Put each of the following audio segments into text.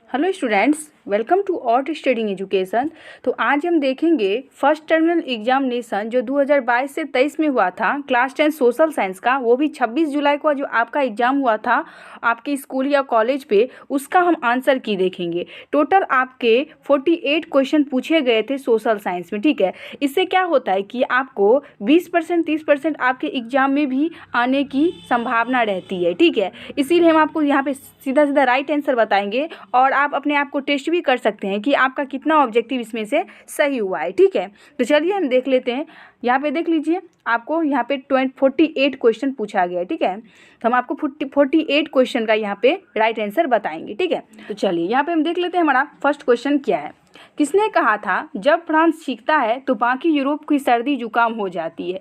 Hello students, welcome to outstanding education. तो आज हम देखेंगे फर्स्ट टर्मिनल एग्जामिनेशन जो 2022 से 23 में हुआ था क्लास 10 सोशल साइंस का, वो भी 26 जुलाई को जो आपका एग्जाम हुआ था आपके स्कूल या कॉलेज पे, उसका हम आंसर की देखेंगे। टोटल आपके 48 क्वेश्चन पूछे गए थे सोशल साइंस में। ठीक है, इससे क्या होता है कि आपको 20% 30% आपके एग्जाम में भी आने की संभावना रहती है। ठीक है, इसीलिए हम आपको यहाँ पे सीधा सीधा राइट आंसर बताएंगे और आप अपने आप को टेस्ट भी कर सकते हैं कि आपका कितना ऑब्जेक्टिव इसमें से सही हुआ है। ठीक है, तो चलिए हम देख लेते हैं। यहाँ पे देख लीजिए, आपको यहाँ पे 48 क्वेश्चन पूछा गया है। ठीक है, तो हम आपको 48 क्वेश्चन का यहाँ पे राइट आंसर बताएंगे। ठीक है, तो चलिए यहाँ पे हम देख लेते हैं हमारा फर्स्ट क्वेश्चन क्या है। किसने कहा था जब फ्रांस सीखता है तो बाकी यूरोप की सर्दी जुकाम हो जाती है?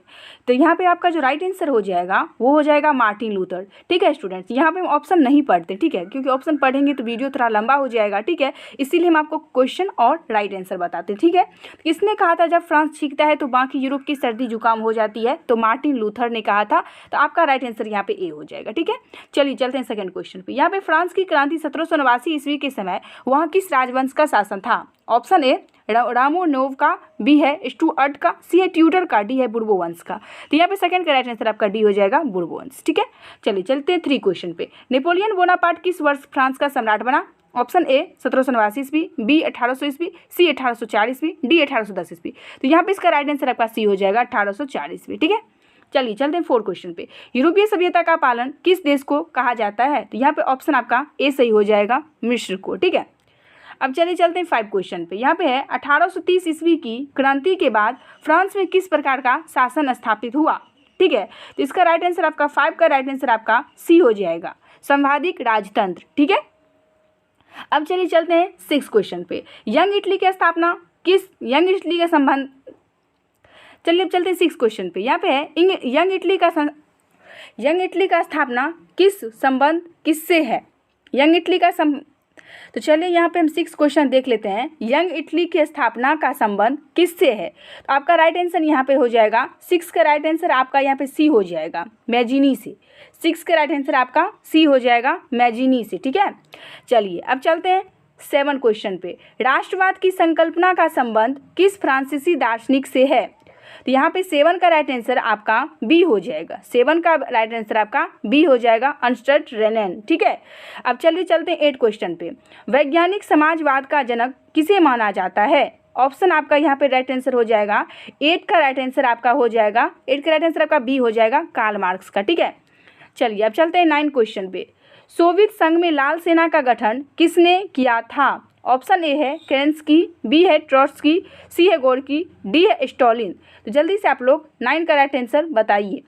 तो यहाँ पे आपका जो राइट आंसर हो जाएगा वो हो जाएगा मार्टिन लूथर। ठीक है स्टूडेंट्स, यहाँ पे हम ऑप्शन नहीं पढ़ते। ठीक है, क्योंकि ऑप्शन पढ़ेंगे तो वीडियो थोड़ा लंबा हो जाएगा। ठीक है, इसीलिए हम आपको क्वेश्चन और राइट आंसर बताते हैं। ठीक है, किसने कहा था जब फ्रांस सीखता है तो बाकी यूरोप की सर्दी जुकाम हो जाती है? तो मार्टिन लूथर ने कहा था। तो आपका राइट आंसर यहाँ पे ए हो जाएगा। ठीक है, चलिए चलते हैं सेकंड क्वेश्चन पे। यहाँ पे फ्रांस की क्रांति 1789 ईस्वी के समय वहाँ किस राजवंश का शासन था? ऑप्शन ए रामोनोव का, बी है स्टुअर्ट का, सी है ट्यूडर का, डी है बुर्बो वंश का। तो यहाँ पे सेकंड का राइट आंसर आपका डी हो जाएगा, बुर्बो वंश। ठीक है, चलिए चलते हैं थ्री क्वेश्चन पे। नेपोलियन बोनापार्ट किस वर्ष फ्रांस का सम्राट बना? ऑप्शन ए 1789 ईस्वी, बी 1800 ईस्वी, सी 1804 ईस्वी, डी 1810 ईस्वी। तो यहाँ पे इसका राइट आंसर आपका सी हो जाएगा, 1804 ईस्वी। ठीक है, चलिए चलते हैं फोर्थ क्वेश्चन पे। यूरोपीय सभ्यता का पालन किस देश को कहा जाता है? तो यहाँ पे ऑप्शन आपका ए सही हो जाएगा, मिस्र को। ठीक है, अब चलिए चलते हैं फाइव क्वेश्चन पे। यहाँ पे है 1830 ईस्वी की क्रांति के बाद फ्रांस में किस प्रकार का शासन स्थापित हुआ? ठीक है, तो इसका राइट आंसर आपका फाइव का राइट आंसर आपका सी हो जाएगा, संवैधानिक राजतंत्र। ठीक है, अब चलिए चलते हैं सिक्स क्वेश्चन पे। यंग इटली की स्थापना किस, यंग इटली का संबंध, चलिए अब चलते हैं सिक्स क्वेश्चन पे। यहाँ पे है यंग इटली का स्थापना किस संबंध किससे है? यंग इटली का तो चलिए यहाँ पे हम सिक्स क्वेश्चन देख लेते हैं। यंग इटली की स्थापना का संबंध किससे है? तो आपका राइट आंसर यहाँ पे हो जाएगा, सिक्स का राइट आंसर आपका यहाँ पे सी हो जाएगा, मैजिनी से। सिक्स का राइट आंसर आपका सी हो जाएगा, मैजिनी से। ठीक है, चलिए अब चलते हैं सेवन क्वेश्चन पे। राष्ट्रवाद की संकल्पना का संबंध किस फ्रांसीसी दार्शनिक से है? तो यहाँ पे सेवन का राइट आंसर आपका बी हो जाएगा, सेवन का राइट आंसर आपका बी हो जाएगा, अर्नस्ट रेनन। ठीक है, अब चलिए चलते हैं एट क्वेश्चन पे। वैज्ञानिक समाजवाद का जनक किसे माना जाता है? ऑप्शन आपका यहाँ पे राइट आंसर हो जाएगा, एट का राइट आंसर आपका हो जाएगा, एट का राइट आंसर आपका बी हो जाएगा, कार्ल मार्क्स का। ठीक है, चलिए अब चलते हैं नाइन क्वेश्चन पे। सोवियत संघ में लाल सेना का गठन किसने किया था? ऑप्शन ए है केरेंस्की, बी है ट्रोट्स्की, सी है गोर्की, डी है स्टॉलिन। तो जल्दी से आप लोग नाइन का राइट आंसर बताइए।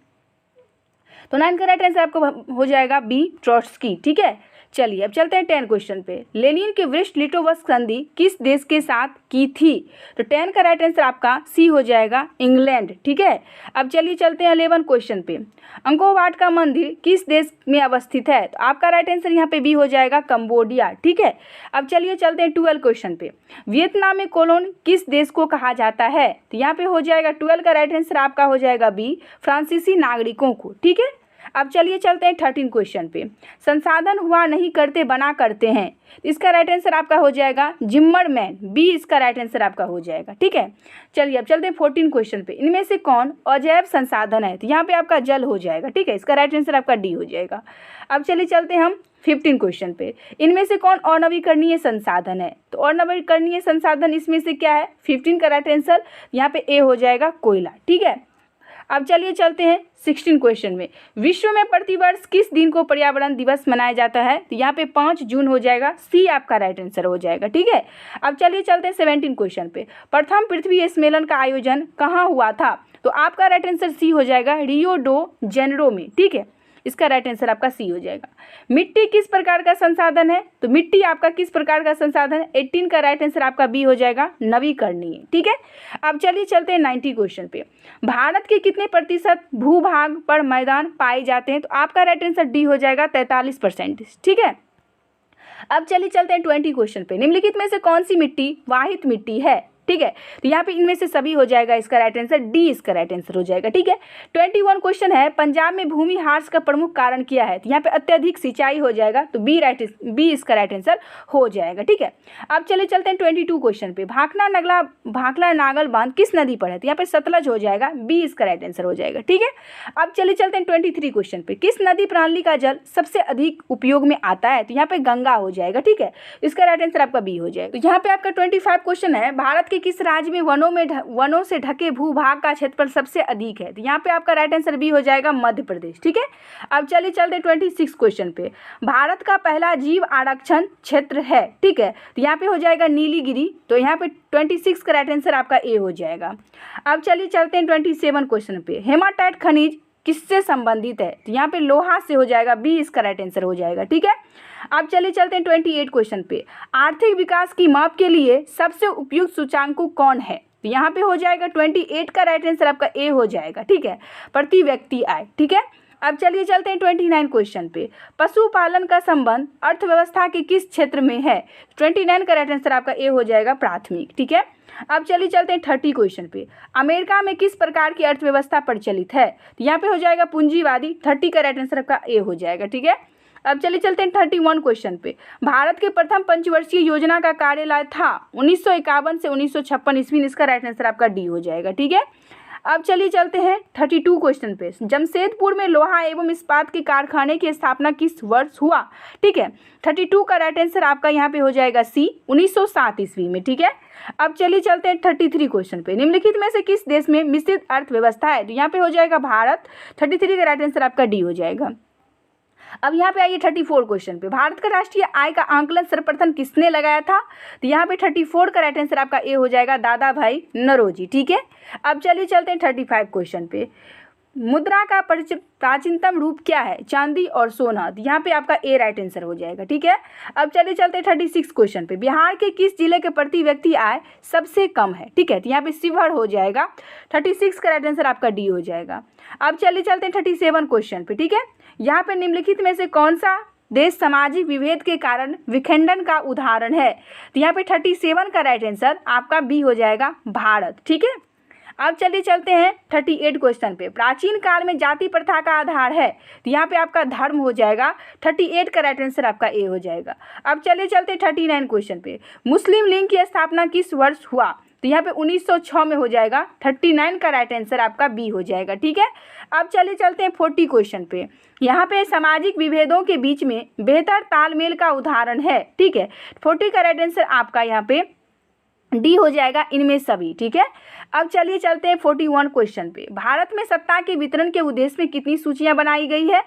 तो नाइन का राइट आंसर आपको हो जाएगा बी, ट्रोट्स्की। ठीक है, चलिए अब चलते हैं टेन क्वेश्चन पे। लेनिन की वृष्ट लिटोवस्क संधि किस देश के साथ की थी? तो टेन का राइट आंसर आपका सी हो जाएगा, इंग्लैंड। ठीक है, अब चलिए चलते हैं 11 क्वेश्चन पे। अंकोवाट का मंदिर किस देश में अवस्थित है? तो आपका राइट आंसर यहाँ पे बी हो जाएगा, कंबोडिया। ठीक है, अब चलिए चलते हैं 12 क्वेश्चन पे। वियतनाम में कोलोन किस देश को कहा जाता है? तो यहाँ पे हो जाएगा 12 का राइट आंसर आपका हो जाएगा बी, फ्रांसीसी नागरिकों को। ठीक है, अब चलिए चलते हैं 13 क्वेश्चन पे। संसाधन हुआ नहीं करते बना करते हैं, इसका राइट आंसर आपका हो जाएगा जिम्मरमैन, बी इसका राइट आंसर आपका हो जाएगा। ठीक है, चलिए अब चलते हैं 14 क्वेश्चन पे। इनमें से कौन अजैव संसाधन है? तो यहाँ पे आपका जल हो जाएगा। ठीक है, इसका राइट आंसर आपका डी हो जाएगा। अब चलिए चलते हैं हम 15 क्वेश्चन पे। इनमें से कौन अनवीकरणीय संसाधन है? तो अनवीकरणीय संसाधन इसमें से क्या है? 15 का राइट आंसर यहाँ पे ए हो जाएगा, कोयला। ठीक है, अब चलिए चलते हैं 16 क्वेश्चन में। विश्व में प्रतिवर्ष किस दिन को पर्यावरण दिवस मनाया जाता है? तो यहाँ पे 5 जून हो जाएगा, सी आपका राइट आंसर हो जाएगा। ठीक है, अब चलिए चलते हैं 17 क्वेश्चन पे। प्रथम पृथ्वी सम्मेलन का आयोजन कहाँ हुआ था? तो आपका राइट आंसर सी हो जाएगा, रियो डो जेनेरो में। ठीक है, इसका राइट आंसर आपका सी हो जाएगा। मिट्टी किस प्रकार का संसाधन है? तो मिट्टी आपका किस प्रकार का संसाधन है? 18 का राइट आंसर आपका बी हो जाएगा, नवीकरणीय। ठीक है, अब चलिए चलते हैं 90 क्वेश्चन पे। भारत के कितने प्रतिशत भूभाग पर मैदान पाए जाते हैं? तो आपका राइट आंसर डी हो जाएगा, 43%। ठीक है, अब चलिए चलते हैं 20 क्वेश्चन पे। निम्नलिखित में से कौन सी मिट्टी वाहित मिट्टी है? ठीक है। तो यहाँ पे इनमें से सभी हो जाएगा, इसका राइट आंसर डी इसका राइट आंसर हो जाएगा। ठीक है। 21 क्वेश्चन है, पंजाब में भूमि ह्रास का प्रमुख कारण क्या है? तो यहाँ पे अत्यधिक सिंचाई हो जाएगा, तो बी इसका राइट आंसर हो जाएगा। ठीक है। अब चले चलते हैं 22 क्वेश्चन पे, भाखला नागल बांध किस नदी पर है? तो यहाँ पे सतलज हो जाएगा, बी इसका राइट आंसर हो जाएगा। ठीक है। अब चले चलते हैं 23 क्वेश्चन पे, किस नदी प्रणाली का जल सबसे अधिक उपयोग में आता है? तो यहाँ पे गंगा हो जाएगा। ठीक है। इसका राइट आंसर आपका बी हो जाएगा। तो यहाँ पे आपका 25 क्वेश्चन है, भारत के किस राज्य में वनों से ढके भूभाग का क्षेत्रफल सबसे अधिक है? तो यहाँ पे आपका राइट आंसर बी हो जाएगा, मध्य प्रदेश। ठीक है। अब चलिए चलते 26 क्वेश्चन पे, भारत का पहला जीव आरक्षण क्षेत्र है। ठीक है। तो यहाँ पे हो जाएगा नीलगिरी, तो यहाँ पे 26 का राइट आंसर आपका ए हो जाएगा। अब चलिए चलते हैं 27 क्वेश्चन पे, हेमाटाइट खनिज किससे संबंधित है? तो यहाँ पे लोहा से हो जाएगा, बी इसका राइट आंसर हो जाएगा। ठीक है। अब चलिए चलते हैं 28 क्वेश्चन पे, आर्थिक विकास की माप के लिए सबसे उपयुक्त सूचांक कौन है? तो यहाँ पे हो जाएगा 28 का राइट आंसर आपका ए हो जाएगा। ठीक है। प्रति व्यक्ति आय। ठीक है। अब चलिए चलते हैं 29 क्वेश्चन पे, पशुपालन का संबंध अर्थव्यवस्था के किस क्षेत्र में है? 29 का राइट आंसर आपका ए हो जाएगा, प्राथमिक। ठीक है। अब चलिए चलते हैं 30 क्वेश्चन पे, अमेरिका में किस प्रकार की अर्थव्यवस्था प्रचलित है? तो यहाँ पे हो जाएगा पूंजीवादी, 30 का राइट आंसर आपका ए हो जाएगा। ठीक है। अब चलिए चलते हैं 31 क्वेश्चन पे, भारत के प्रथम पंचवर्षीय योजना का कार्यकाल था 1951 से 1956 ईस्वी, इसका राइट आंसर आपका डी हो जाएगा। ठीक है। अब चलिए चलते हैं 32 क्वेश्चन पे, जमशेदपुर में लोहा एवं इस्पात के कारखाने की स्थापना किस वर्ष हुआ? ठीक है। 32 का राइट आंसर आपका यहाँ पे हो जाएगा सी, 1907 ईस्वी में। ठीक है। अब चलिए चलते हैं 33 क्वेश्चन पे, निम्नलिखित में से किस देश में मिश्रित अर्थव्यवस्था है? तो यहाँ पे हो जाएगा भारत, 33 का राइट आंसर आपका डी हो जाएगा। अब यहाँ पे आइए 34 क्वेश्चन पे, भारत का राष्ट्रीय आय का आंकलन सर्वप्रथम किसने लगाया था? तो यहाँ पे 34 का राइट आंसर आपका ए हो जाएगा, दादा भाई नौरोजी। ठीक है। अब चलिए चलते हैं 35 क्वेश्चन पे, मुद्रा का प्राचीनतम रूप क्या है? चांदी और सोना। तो यहाँ पे आपका ए राइट आंसर हो जाएगा। ठीक है। अब चलिए चलते हैं 36 क्वेश्चन पे, बिहार के किस जिले के प्रति व्यक्ति आय सबसे कम है? ठीक है। तो यहाँ पे शिवहर हो जाएगा, 36 का राइट आंसर आपका डी हो जाएगा। अब चलिए चलते हैं 37 क्वेश्चन पे। ठीक है। यहाँ पे निम्नलिखित में से कौन सा देश सामाजिक विभेद के कारण विखंडन का उदाहरण है? तो यहाँ पे 37 का राइट आंसर आपका बी हो जाएगा, भारत। ठीक है। अब चलिए चलते हैं 38 क्वेश्चन पे, प्राचीन काल में जाति प्रथा का आधार है? तो यहाँ पे आपका धर्म हो जाएगा, 38 का राइट आंसर आपका ए हो जाएगा। अब चलिए चलते हैं 39 क्वेश्चन पे, मुस्लिम लीग की स्थापना किस वर्ष हुआ? तो यहाँ पे 1906 में हो जाएगा, 39 का राइट आंसर आपका बी हो जाएगा। ठीक है। अब चलिए चलते हैं 40 क्वेश्चन पे, यहाँ पे सामाजिक विभेदों के बीच में बेहतर तालमेल का उदाहरण है। ठीक है। 40 का राइट आंसर आपका यहाँ पे डी हो जाएगा, इनमें सभी। ठीक है। अब चलिए चलते हैं 41 क्वेश्चन पे, भारत में सत्ता के वितरण के उद्देश्य में कितनी सूचियां बनाई गई है?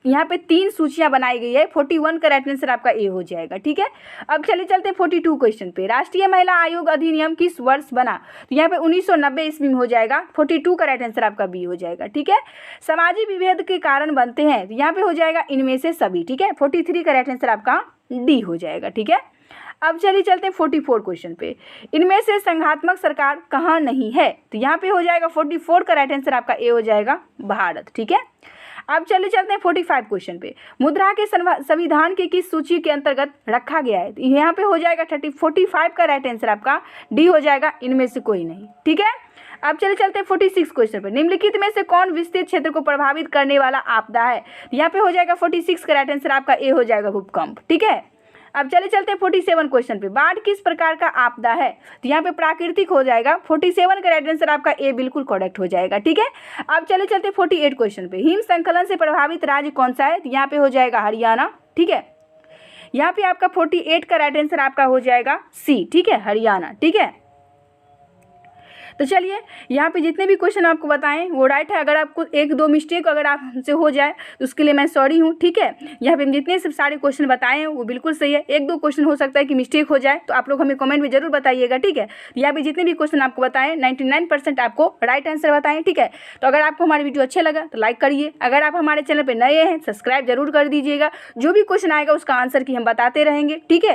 यहाँ पे 3 सूचियां बनाई गई है, 41 का राइट आंसर आपका ए हो जाएगा। ठीक है। अब चलिए चलते हैं 42 क्वेश्चन पे, राष्ट्रीय महिला आयोग अधिनियम किस वर्ष बना? तो यहाँ पे 1990 ईस्वी में हो जाएगा, 42 का राइट आंसर आपका बी हो जाएगा। ठीक है। सामाजिक विभेद के कारण बनते हैं, तो यहाँ पे हो जाएगा इनमें से सभी। ठीक है। 43 का राइट आंसर आपका डी हो जाएगा। ठीक है। अब चलिए चलते हैं 44 क्वेश्चन पे, इनमें से संघात्मक सरकार कहाँ नहीं है? तो यहाँ पे हो जाएगा 44 का राइट आंसर आपका ए हो जाएगा, भारत। ठीक है। अब चलिए चलते हैं 45 क्वेश्चन पे, मुद्रा के संविधान के किस सूची के अंतर्गत रखा गया है? तो यहाँ पे हो जाएगा 45 का राइट आंसर आपका डी हो जाएगा, इनमें से कोई नहीं। ठीक है। अब चलिए चलते हैं 46 क्वेश्चन पे, निम्नलिखित में से कौन विस्तृत क्षेत्र को प्रभावित करने वाला आपदा है? यहाँ पे हो जाएगा 46 का राइट आंसर आपका ए हो जाएगा, भूकंप। ठीक है। अब चले चलते हैं 47 क्वेश्चन पे, बाढ़ किस प्रकार का आपदा है? तो यहाँ पे प्राकृतिक हो जाएगा, 47 का राइट आंसर आपका ए बिल्कुल करेक्ट हो जाएगा। ठीक है। अब चले चलते हैं 48 क्वेश्चन पे, हिम संकलन से प्रभावित राज्य कौन सा है? तो यहाँ पे हो जाएगा हरियाणा। ठीक है। यहाँ पे आपका 48 का राइट आंसर आपका हो जाएगा सी। ठीक है, हरियाणा। ठीक है। तो चलिए यहाँ पे जितने भी क्वेश्चन आपको बताएं वो राइट है। अगर आपको 1-2 मिस्टेक अगर आपसे हो जाए तो उसके लिए मैं सॉरी हूँ। ठीक है। यहाँ पे जितने सब सारे क्वेश्चन बताए हैं वो बिल्कुल सही है। 1-2 क्वेश्चन हो सकता है कि मिस्टेक हो जाए, तो आप लोग हमें कमेंट में जरूर बताइएगा। ठीक है। यहाँ पे जितने भी क्वेश्चन आपको बताएं 99% आपको राइट आंसर बताएं। ठीक है। तो अगर आपको हमारी वीडियो अच्छा लगा तो लाइक करिए, अगर आप हमारे चैनल पर नए हैं सब्सक्राइब जरूर कर दीजिएगा। जो भी क्वेश्चन आएगा उसका आंसर की हम बताते रहेंगे। ठीक है।